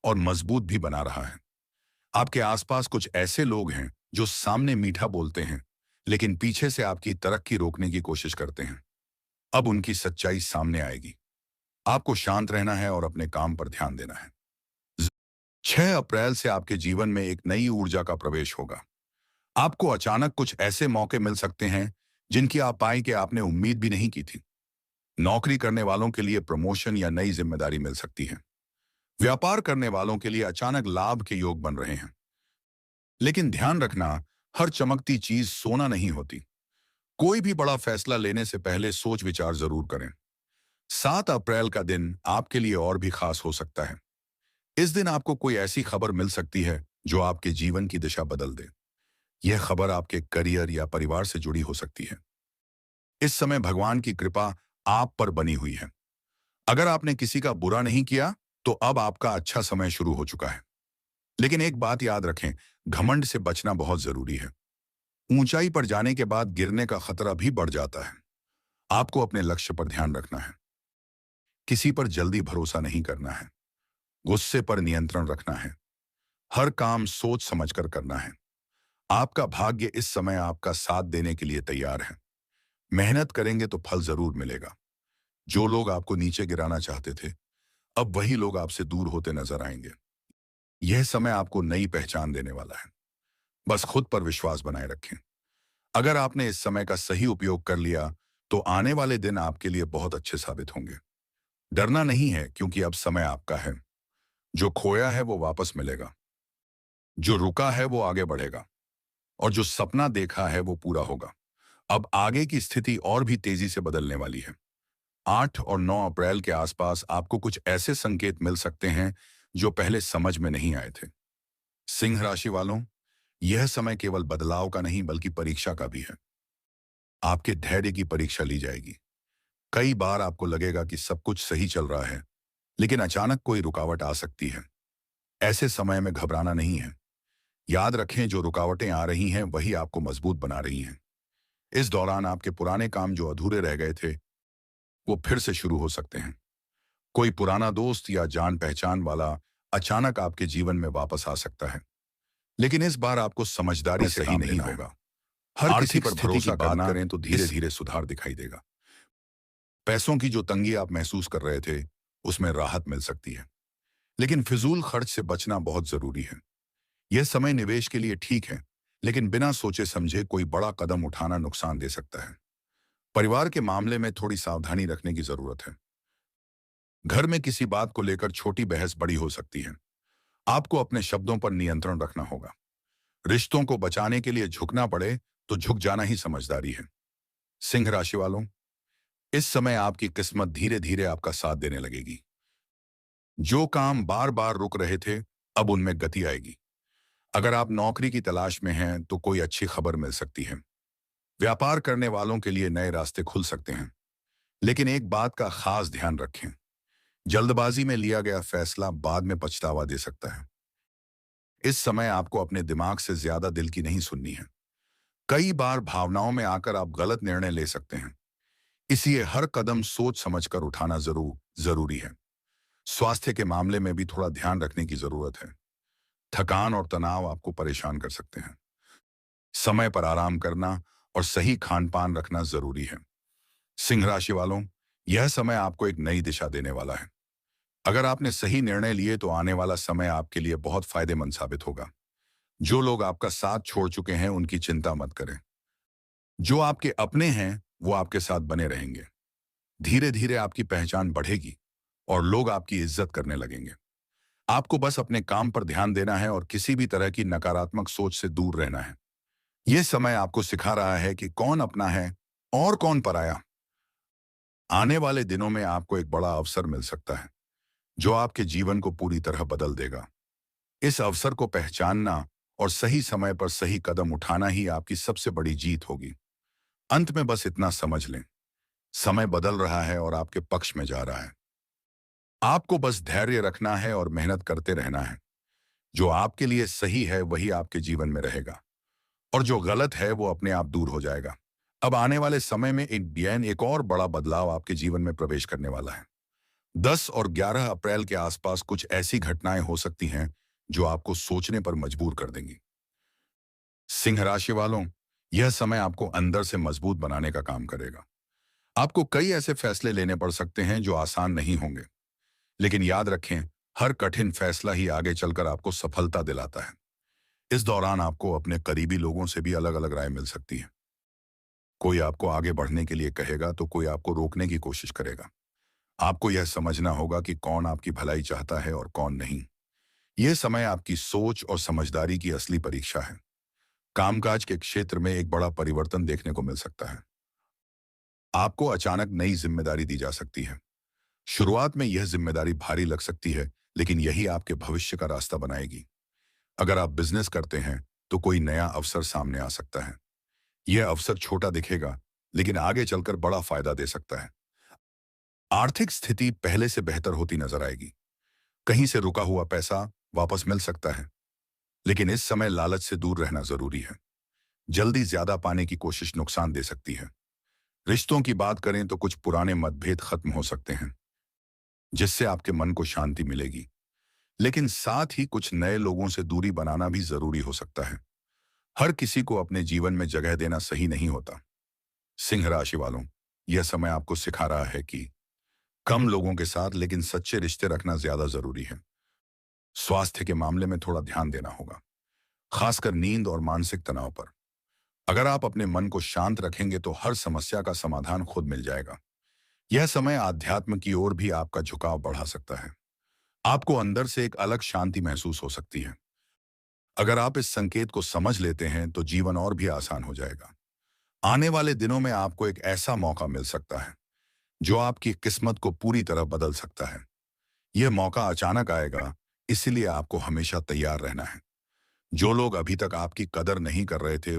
और मजबूत भी बना रहा है। आपके आसपास कुछ ऐसे लोग हैं जो सामने मीठा बोलते हैं, लेकिन पीछे से आपकी तरक्की रोकने की कोशिश करते हैं। अब उनकी सच्चाई सामने आएगी। आपको शांत रहना है और अपने काम पर ध्यान देना है। 6 अप्रैल से आपके जीवन में एक नई ऊर्जा का प्रवेश होगा। आपको अचानक कुछ ऐसे मौके मिल सकते हैं जिनकी आप पाएं कि आपने उम्मीद भी नहीं की थी। नौकरी करने वालों के लिए प्रमोशन या नई जिम्मेदारी मिल सकती है। व्यापार करने वालों के लिए अचानक लाभ के योग बन रहे हैं। लेकिन ध्यान रखना, हर चमकती चीज सोना नहीं होती। कोई भी बड़ा फैसला लेने से पहले सोच विचार जरूर करें। 7 अप्रैल का दिन आपके लिए और भी खास हो सकता है। इस दिन आपको कोई ऐसी खबर मिल सकती है जो आपके जीवन की दिशा बदल दे। यह खबर आपके करियर या परिवार से जुड़ी हो सकती है। इस समय भगवान की कृपा आप पर बनी हुई है। अगर आपने किसी का बुरा नहीं किया, तो अब आपका अच्छा समय शुरू हो चुका है। लेकिन एक बात याद रखें, घमंड से बचना बहुत जरूरी है। ऊंचाई पर जाने के बाद गिरने का खतरा भी बढ़ जाता है। आपको अपने लक्ष्य पर ध्यान रखना है। किसी पर जल्दी भरोसा नहीं करना है। गुस्से पर नियंत्रण रखना है। हर काम सोच समझकर करना है। आपका भाग्य इस समय आपका साथ देने के लिए तैयार है। मेहनत करेंगे तो फल जरूर मिलेगा। जो लोग आपको नीचे गिराना चाहते थे, अब वही लोग आपसे दूर होते नजर आएंगे। यह समय आपको नई पहचान देने वाला है। बस खुद पर विश्वास बनाए रखें। अगर आपने इस समय का सही उपयोग कर लिया, तो आने वाले दिन आपके लिए बहुत अच्छे साबित होंगे। डरना नहीं है, क्योंकि अब समय आपका है। जो खोया है वो वापस मिलेगा। जो रुका है वो आगे बढ़ेगा। और जो सपना देखा है वो पूरा होगा। अब आगे की स्थिति और भी तेजी से बदलने वाली है। 8 और 9 अप्रैल के आसपास आपको कुछ ऐसे संकेत मिल सकते हैं जो पहले समझ में नहीं आए थे। सिंह राशि वालों, यह समय केवल बदलाव का नहीं बल्कि परीक्षा का भी है। आपके धैर्य की परीक्षा ली जाएगी। कई बार आपको लगेगा कि सब कुछ सही चल रहा है, लेकिन अचानक कोई रुकावट आ सकती है। ऐसे समय में घबराना नहीं है। याद रखें, जो रुकावटें आ रही हैं वही आपको मजबूत बना रही हैं। इस दौरान आपके पुराने काम जो अधूरे रह गए थे, वो फिर से शुरू हो सकते हैं। कोई पुराना दोस्त या जान पहचान वाला अचानक आपके जीवन में वापस आ सकता है। लेकिन इस बार आपको समझदारी से सही नहीं होगा। हर किसी पर भरोसा करना करें तो धीरे धीरे सुधार दिखाई देगा। पैसों की जो तंगी आप महसूस कर रहे थे, उसमें राहत मिल सकती है। लेकिन फिजूल खर्च से बचना बहुत जरूरी है। यह समय निवेश के लिए ठीक है, लेकिन बिना सोचे समझे कोई बड़ा कदम उठाना नुकसान दे सकता है। परिवार के मामले में थोड़ी सावधानी रखने की जरूरत है। घर में किसी बात को लेकर छोटी बहस बड़ी हो सकती है। आपको अपने शब्दों पर नियंत्रण रखना होगा। रिश्तों को बचाने के लिए झुकना पड़े तो झुक जाना ही समझदारी है। सिंह राशि वालों, इस समय आपकी किस्मत धीरे धीरे आपका साथ देने लगेगी। जो काम बार बार रुक रहे थे, अब उनमें गति आएगी। अगर आप नौकरी की तलाश में हैं तो कोई अच्छी खबर मिल सकती है। व्यापार करने वालों के लिए नए रास्ते खुल सकते हैं। लेकिन एक बात का खास ध्यान रखें, जल्दबाजी में लिया गया फैसला बाद में पछतावा दे सकता है। इस समय आपको अपने दिमाग से ज्यादा दिल की नहीं सुननी है। कई बार भावनाओं में आकर आप गलत निर्णय ले सकते हैं। इसलिए हर कदम सोच समझकर उठाना जरूरी है। स्वास्थ्य के मामले में भी थोड़ा ध्यान रखने की जरूरत है। थकान और तनाव आपको परेशान कर सकते हैं। समय पर आराम करना और सही खान पान रखना जरूरी है। सिंह राशि वालों, यह समय आपको एक नई दिशा देने वाला है। अगर आपने सही निर्णय लिए तो आने वाला समय आपके लिए बहुत फायदेमंद साबित होगा। जो लोग आपका साथ छोड़ चुके हैं उनकी चिंता मत करें। जो आपके अपने हैं वो आपके साथ बने रहेंगे। धीरे धीरे आपकी पहचान बढ़ेगी और लोग आपकी इज्जत करने लगेंगे। आपको बस अपने काम पर ध्यान देना है और किसी भी तरह की नकारात्मक सोच से दूर रहना है। यह समय आपको सिखा रहा है कि कौन अपना है और कौन पराया। आने वाले दिनों में आपको एक बड़ा अवसर मिल सकता है जो आपके जीवन को पूरी तरह बदल देगा। इस अवसर को पहचानना और सही समय पर सही कदम उठाना ही आपकी सबसे बड़ी जीत होगी। अंत में बस इतना समझ लें, समय बदल रहा है और आपके पक्ष में जा रहा है। आपको बस धैर्य रखना है और मेहनत करते रहना है। जो आपके लिए सही है वही आपके जीवन में रहेगा और जो गलत है वो अपने आप दूर हो जाएगा। अब आने वाले समय में एक और बड़ा बदलाव आपके जीवन में प्रवेश करने वाला है। 10 और 11 अप्रैल के आसपास कुछ ऐसी घटनाएं हो सकती हैं जो आपको सोचने पर मजबूर कर देंगी। सिंह राशि वालों, यह समय आपको अंदर से मजबूत बनाने का काम करेगा। आपको कई ऐसे फैसले लेने पड़ सकते हैं जो आसान नहीं होंगे, लेकिन याद रखें, हर कठिन फैसला ही आगे चलकर आपको सफलता दिलाता है। इस दौरान आपको अपने करीबी लोगों से भी अलग अलग राय मिल सकती है। कोई आपको आगे बढ़ने के लिए कहेगा तो कोई आपको रोकने की कोशिश करेगा। आपको यह समझना होगा कि कौन आपकी भलाई चाहता है और कौन नहीं। यह समय आपकी सोच और समझदारी की असली परीक्षा है। कामकाज के क्षेत्र में एक बड़ा परिवर्तन देखने को मिल सकता है। आपको अचानक नई जिम्मेदारी दी जा सकती है। शुरुआत में यह जिम्मेदारी भारी लग सकती है, लेकिन यही आपके भविष्य का रास्ता बनाएगी। अगर आप बिजनेस करते हैं तो कोई नया अवसर सामने आ सकता है। यह अवसर छोटा दिखेगा, लेकिन आगे चलकर बड़ा फायदा दे सकता है। आर्थिक स्थिति पहले से बेहतर होती नजर आएगी। कहीं से रुका हुआ पैसा वापस मिल सकता है, लेकिन इस समय लालच से दूर रहना जरूरी है। जल्दी ज्यादा पाने की कोशिश नुकसान दे सकती है। रिश्तों की बात करें तो कुछ पुराने मतभेद खत्म हो सकते हैं, जिससे आपके मन को शांति मिलेगी। लेकिन साथ ही कुछ नए लोगों से दूरी बनाना भी जरूरी हो सकता है। हर किसी को अपने जीवन में जगह देना सही नहीं होता। सिंह राशि वालों, यह समय आपको सिखा रहा है कि कम लोगों के साथ लेकिन सच्चे रिश्ते रखना ज्यादा जरूरी है। स्वास्थ्य के मामले में थोड़ा ध्यान देना होगा, खासकर नींद और मानसिक तनाव पर। अगर आप अपने मन को शांत रखेंगे तो हर समस्या का समाधान खुद मिल जाएगा। यह समय आध्यात्म की ओर भी आपका झुकाव बढ़ा सकता है। आपको अंदर से एक अलग शांति महसूस हो सकती है। अगर आप इस संकेत को समझ लेते हैं तो जीवन और भी आसान हो जाएगा। आने वाले दिनों में आपको एक ऐसा मौका मिल सकता है जो आपकी किस्मत को पूरी तरह बदल सकता है। यह मौका अचानक आएगा, इसलिए आपको हमेशा तैयार रहना है। जो लोग अभी तक आपकी कदर नहीं कर रहे थे,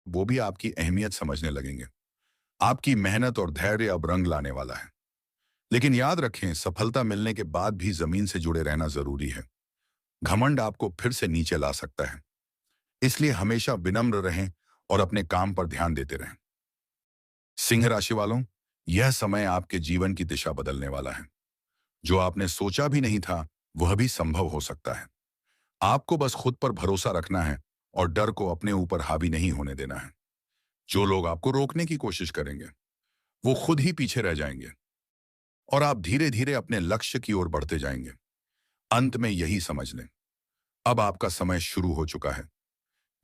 वो भी आपकी अहमियत समझने लगेंगे। आपकी मेहनत और धैर्य अब रंग लाने वाला है। लेकिन याद रखें, सफलता मिलने के बाद भी जमीन से जुड़े रहना जरूरी है। घमंड आपको फिर से नीचे ला सकता है। इसलिए हमेशा विनम्र रहें और अपने काम पर ध्यान देते रहें। सिंह राशि वालों, यह समय आपके जीवन की दिशा बदलने वाला है। जो आपने सोचा भी नहीं था, वह भी संभव हो सकता है। आपको बस खुद पर भरोसा रखना है और डर को अपने ऊपर हावी नहीं होने देना है। जो लोग आपको रोकने की कोशिश करेंगे, वो खुद ही पीछे रह जाएंगे और आप धीरे धीरे अपने लक्ष्य की ओर बढ़ते जाएंगे। अंत में यही समझ लें, अब आपका समय शुरू हो चुका है।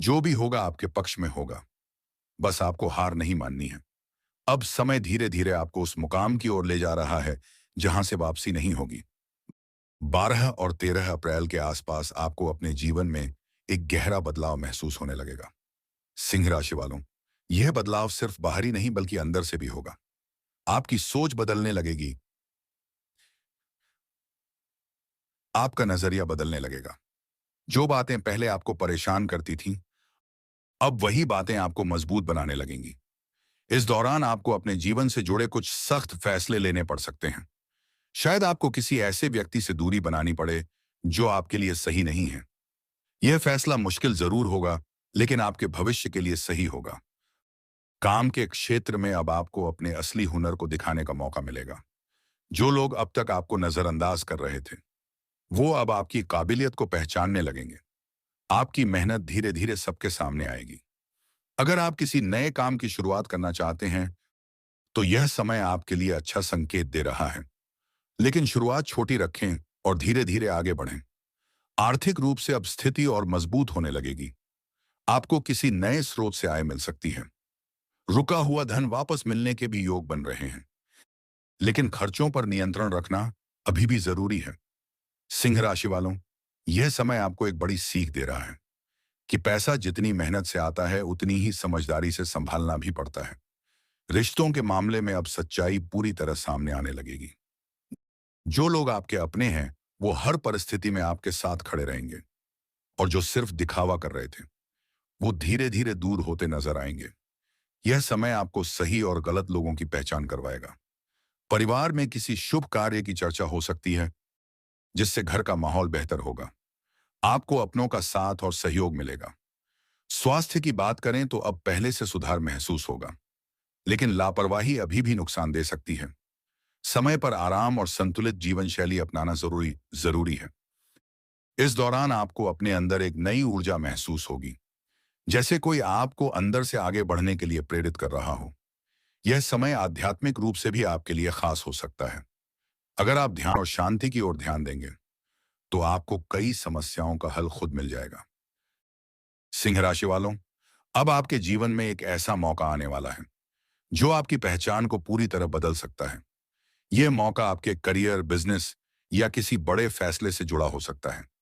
जो भी होगा आपके पक्ष में होगा। बस आपको हार नहीं माननी है। अब समय धीरे धीरे आपको उस मुकाम की ओर ले जा रहा है जहां से वापसी नहीं होगी। 12 और 13 अप्रैल के आसपास आपको अपने जीवन में एक गहरा बदलाव महसूस होने लगेगा। सिंह राशि वालों, यह बदलाव सिर्फ बाहरी नहीं बल्कि अंदर से भी होगा। आपकी सोच बदलने लगेगी, आपका नजरिया बदलने लगेगा। जो बातें पहले आपको परेशान करती थीं, अब वही बातें आपको मजबूत बनाने लगेंगी। इस दौरान आपको अपने जीवन से जुड़े कुछ सख्त फैसले लेने पड़ सकते हैं। शायद आपको किसी ऐसे व्यक्ति से दूरी बनानी पड़े जो आपके लिए सही नहीं है। यह फैसला मुश्किल जरूर होगा, लेकिन आपके भविष्य के लिए सही होगा। काम के क्षेत्र में अब आपको अपने असली हुनर को दिखाने का मौका मिलेगा। जो लोग अब तक आपको नजरअंदाज कर रहे थे, वो अब आपकी काबिलियत को पहचानने लगेंगे। आपकी मेहनत धीरे धीरे सबके सामने आएगी। अगर आप किसी नए काम की शुरुआत करना चाहते हैं तो यह समय आपके लिए अच्छा संकेत दे रहा है। लेकिन शुरुआत छोटी रखें और धीरे धीरे आगे बढ़ें। आर्थिक रूप से अब स्थिति और मजबूत होने लगेगी। आपको किसी नए स्रोत से आय मिल सकती है। रुका हुआ धन वापस मिलने के भी योग बन रहे हैं। लेकिन खर्चों पर नियंत्रण रखना अभी भी जरूरी है। सिंह राशि वालों, यह समय आपको एक बड़ी सीख दे रहा है कि पैसा जितनी मेहनत से आता है उतनी ही समझदारी से संभालना भी पड़ता है। रिश्तों के मामले में अब सच्चाई पूरी तरह सामने आने लगेगी। जो लोग आपके अपने हैं, वो हर परिस्थिति में आपके साथ खड़े रहेंगे, और जो सिर्फ दिखावा कर रहे थे, वो धीरे धीरे दूर होते नजर आएंगे। यह समय आपको सही और गलत लोगों की पहचान करवाएगा। परिवार में किसी शुभ कार्य की चर्चा हो सकती है, जिससे घर का माहौल बेहतर होगा। आपको अपनों का साथ और सहयोग मिलेगा। स्वास्थ्य की बात करें तो अब पहले से सुधार महसूस होगा, लेकिन लापरवाही अभी भी नुकसान दे सकती है। समय पर आराम और संतुलित जीवन शैली अपनाना जरूरी जरूरी है। इस दौरान आपको अपने अंदर एक नई ऊर्जा महसूस होगी, जैसे कोई आपको अंदर से आगे बढ़ने के लिए प्रेरित कर रहा हो। यह समय आध्यात्मिक रूप से भी आपके लिए खास हो सकता है। अगर आप ध्यान और शांति की ओर ध्यान देंगे, तो आपको कई समस्याओं का हल खुद मिल जाएगा। सिंह राशि वालों, अब आपके जीवन में एक ऐसा मौका आने वाला है, जो आपकी पहचान को पूरी तरह बदल सकता है। यह मौका आपके करियर, बिजनेस या किसी बड़े फैसले से जुड़ा हो सकता है।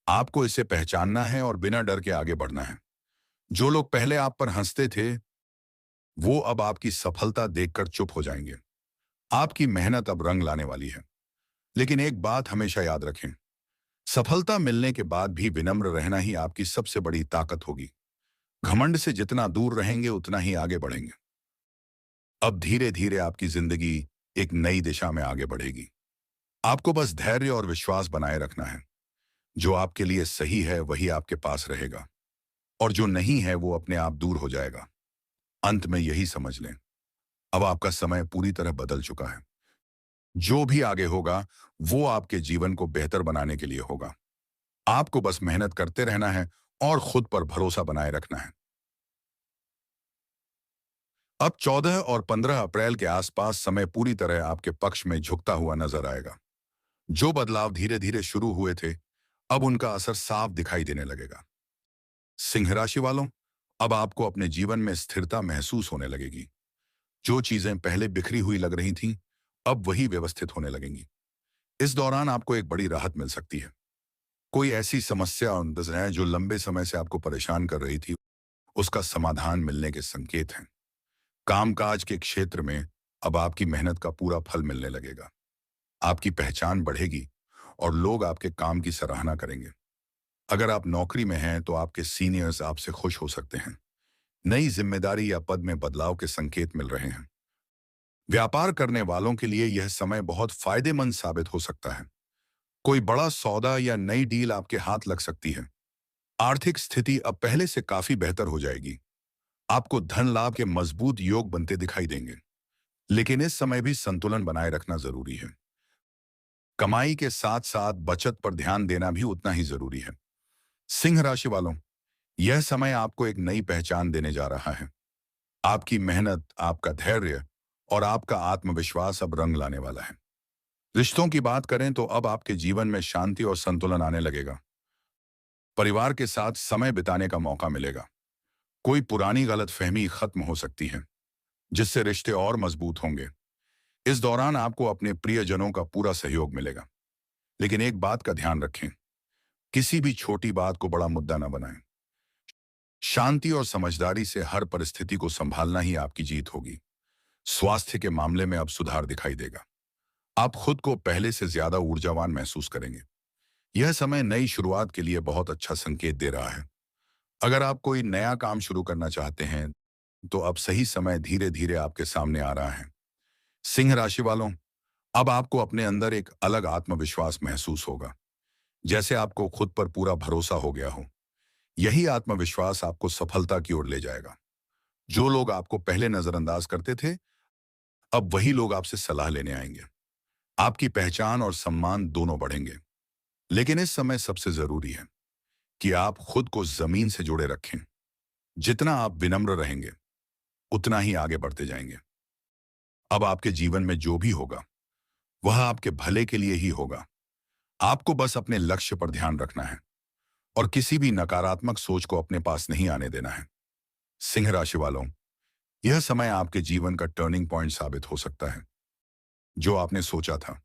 आपको इसे पहचानना है और बिना डर के आगे बढ़ना है। जो लोग पहले आप पर हंसते थे, वो अब आपकी सफलता देखकर चुप हो जाएंगे। आपकी मेहनत अब रंग लाने वाली है। लेकिन एक बात हमेशा याद रखें, सफलता मिलने के बाद भी विनम्र रहना ही आपकी सबसे बड़ी ताकत होगी। घमंड से जितना दूर रहेंगे, उतना ही आगे बढ़ेंगे। अब धीरे धीरे आपकी जिंदगी एक नई दिशा में आगे बढ़ेगी। आपको बस धैर्य और विश्वास बनाए रखना है। जो आपके लिए सही है वही आपके पास रहेगा, और जो नहीं है वो अपने आप दूर हो जाएगा। अंत में यही समझ लें, अब आपका समय पूरी तरह बदल चुका है। जो भी आगे होगा, वो आपके जीवन को बेहतर बनाने के लिए होगा। आपको बस मेहनत करते रहना है और खुद पर भरोसा बनाए रखना है। अब 14 और 15 अप्रैल के आसपास समय पूरी तरह आपके पक्ष में झुकता हुआ नजर आएगा। जो बदलाव धीरे धीरे शुरू हुए थे, अब उनका असर साफ दिखाई देने लगेगा। सिंह राशि वालों, अब आपको अपने जीवन में स्थिरता महसूस होने लगेगी। जो चीजें पहले बिखरी हुई लग रही थीं, अब वही व्यवस्थित होने लगेंगी। इस दौरान आपको एक बड़ी राहत मिल सकती है। कोई ऐसी समस्या है जो लंबे समय से आपको परेशान कर रही थी, उसका समाधान मिलने के संकेत हैं। कामकाज के क्षेत्र में अब आपकी मेहनत का पूरा फल मिलने लगेगा। आपकी पहचान बढ़ेगी और लोग आपके काम की सराहना करेंगे। अगर आप नौकरी में हैं तो आपके सीनियर्स आपसे खुश हो सकते हैं। नई जिम्मेदारी या पद में बदलाव के संकेत मिल रहे हैं। व्यापार करने वालों के लिए यह समय बहुत फायदेमंद साबित हो सकता है। कोई बड़ा सौदा या नई डील आपके हाथ लग सकती है। आर्थिक स्थिति अब पहले से काफी बेहतर हो जाएगी। आपको धन लाभ के मजबूत योग बनते दिखाई देंगे। लेकिन इस समय भी संतुलन बनाए रखना जरूरी है। कमाई के साथ साथ बचत पर ध्यान देना भी उतना ही जरूरी है। सिंह राशि वालों, यह समय आपको एक नई पहचान देने जा रहा है। आपकी मेहनत, आपका धैर्य और आपका आत्मविश्वास अब रंग लाने वाला है। रिश्तों की बात करें तो अब आपके जीवन में शांति और संतुलन आने लगेगा। परिवार के साथ समय बिताने का मौका मिलेगा। कोई पुरानी गलतफहमी खत्म हो सकती है, जिससे रिश्ते और मजबूत होंगे। इस दौरान आपको अपने प्रियजनों का पूरा सहयोग मिलेगा। लेकिन एक बात का ध्यान रखें, किसी भी छोटी बात को बड़ा मुद्दा न बनाएं। शांति और समझदारी से हर परिस्थिति को संभालना ही आपकी जीत होगी। स्वास्थ्य के मामले में अब सुधार दिखाई देगा। आप खुद को पहले से ज्यादा ऊर्जावान महसूस करेंगे। यह समय नई शुरुआत के लिए बहुत अच्छा संकेत दे रहा है। अगर आप कोई नया काम शुरू करना चाहते हैं, तो अब सही समय धीरे धीरे आपके सामने आ रहा है। सिंह राशि वालों, अब आपको अपने अंदर एक अलग आत्मविश्वास महसूस होगा, जैसे आपको खुद पर पूरा भरोसा हो गया हो। यही आत्मविश्वास आपको सफलता की ओर ले जाएगा। जो लोग आपको पहले नजरअंदाज करते थे, अब वही लोग आपसे सलाह लेने आएंगे। आपकी पहचान और सम्मान दोनों बढ़ेंगे। लेकिन इस समय सबसे जरूरी है कि आप खुद को जमीन से जुड़े रखें। जितना आप विनम्र रहेंगे, उतना ही आगे बढ़ते जाएंगे। अब आपके जीवन में जो भी होगा, वह आपके भले के लिए ही होगा। आपको बस अपने लक्ष्य पर ध्यान रखना है और किसी भी नकारात्मक सोच को अपने पास नहीं आने देना है। सिंह राशि वालों, यह समय आपके जीवन का टर्निंग पॉइंट साबित हो सकता है। जो आपने सोचा था।